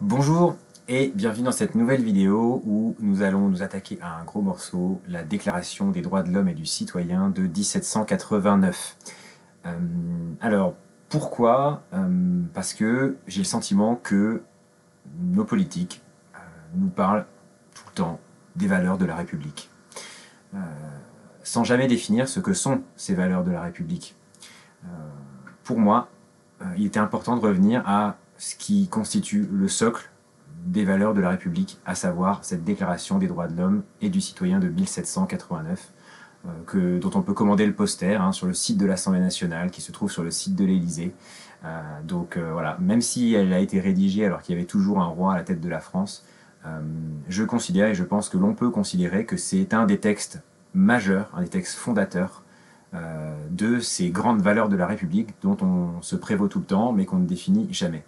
Bonjour et bienvenue dans cette nouvelle vidéo où nous allons nous attaquer à un gros morceau, la Déclaration des droits de l'homme et du citoyen de 1789. Alors, pourquoi? Parce que j'ai le sentiment que nos politiques nous parlent tout le temps des valeurs de la République, sans jamais définir ce que sont ces valeurs de la République. Pour moi, il était important de revenir à ce qui constitue le socle des valeurs de la République, à savoir cette Déclaration des droits de l'homme et du citoyen de 1789, dont on peut commander le poster sur le site de l'Assemblée nationale, qui se trouve sur le site de l'Élysée. Voilà, même si elle a été rédigée alors qu'il y avait toujours un roi à la tête de la France, je considère et je pense que l'on peut considérer que c'est un des textes majeurs, un des textes fondateurs de ces grandes valeurs de la République dont on se prévaut tout le temps mais qu'on ne définit jamais.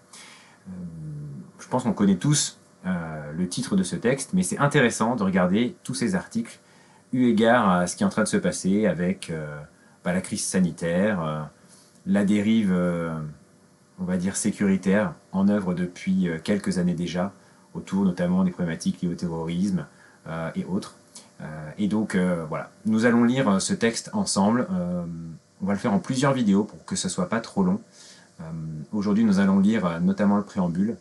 Je pense qu'on connaît tous le titre de ce texte, mais c'est intéressant de regarder tous ces articles eu égard à ce qui est en train de se passer avec la crise sanitaire, la dérive, on va dire, sécuritaire en œuvre depuis quelques années déjà, autour notamment des problématiques liées au terrorisme et autres. Voilà, nous allons lire ce texte ensemble. On va le faire en plusieurs vidéos pour que ce ne soit pas trop long. Aujourd'hui, nous allons lire notamment le préambule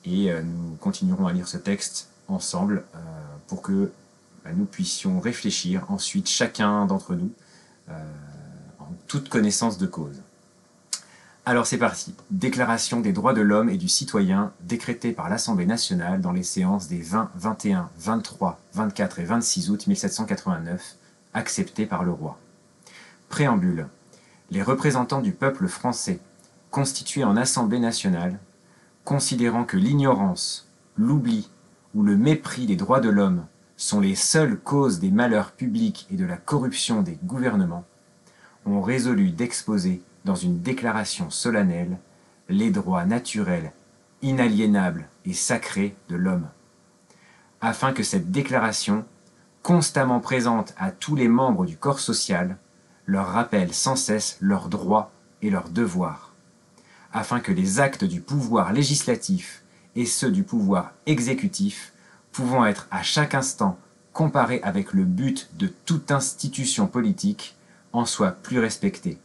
et nous continuerons à lire ce texte ensemble pour que nous puissions réfléchir ensuite, chacun d'entre nous, en toute connaissance de cause. Alors c'est parti. Déclaration des droits de l'homme et du citoyen décrétée par l'Assemblée nationale dans les séances des 20, 21, 23, 24 et 26 août 1789, acceptée par le roi. Préambule. Les représentants du peuple français, constitués en Assemblée nationale, considérant que l'ignorance, l'oubli ou le mépris des droits de l'homme sont les seules causes des malheurs publics et de la corruption des gouvernements, ont résolu d'exposer dans une déclaration solennelle les droits naturels, inaliénables et sacrés de l'homme, afin que cette déclaration, constamment présente à tous les membres du corps social, leur rappelle sans cesse leurs droits et leurs devoirs, afin que les actes du pouvoir législatif et ceux du pouvoir exécutif, pouvant être à chaque instant comparés avec le but de toute institution politique, en soient plus respectés,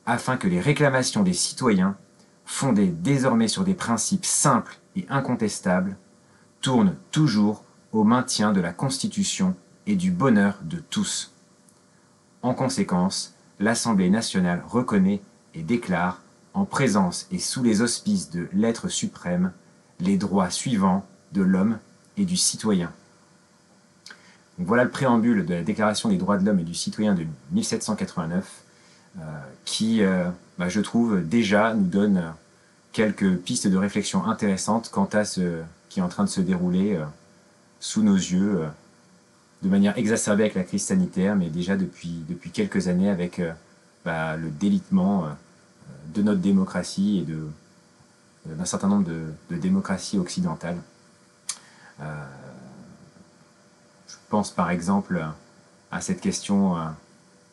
afin que les réclamations des citoyens, fondées désormais sur des principes simples et incontestables, tournent toujours au maintien de la Constitution et du bonheur de tous. En conséquence, l'Assemblée nationale reconnaît et déclare, en présence et sous les auspices de l'être suprême, les droits suivants de l'homme et du citoyen. Donc voilà le préambule de la Déclaration des droits de l'homme et du citoyen de 1789, qui, je trouve, déjà nous donne quelques pistes de réflexion intéressantes quant à ce qui est en train de se dérouler sous nos yeux, de manière exacerbée avec la crise sanitaire, mais déjà depuis quelques années avec le délitement de notre démocratie et d'un certain nombre de démocraties occidentales. Je pense par exemple à cette question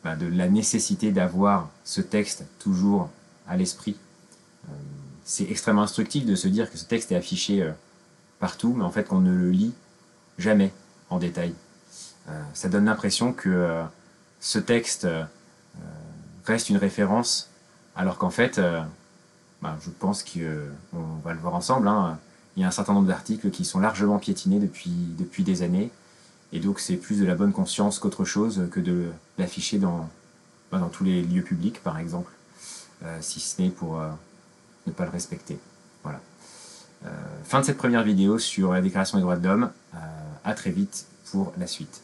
de la nécessité d'avoir ce texte toujours à l'esprit. C'est extrêmement instructif de se dire que ce texte est affiché partout, mais en fait qu'on ne le lit jamais en détail. Ça donne l'impression que ce texte reste une référence, alors qu'en fait, je pense qu'on va le voir ensemble, il y a un certain nombre d'articles qui sont largement piétinés depuis des années, et donc c'est plus de la bonne conscience qu'autre chose que de l'afficher dans tous les lieux publics, par exemple, si ce n'est pour ne pas le respecter. Voilà. Fin de cette première vidéo sur la Déclaration des droits de l'homme. À très vite pour la suite.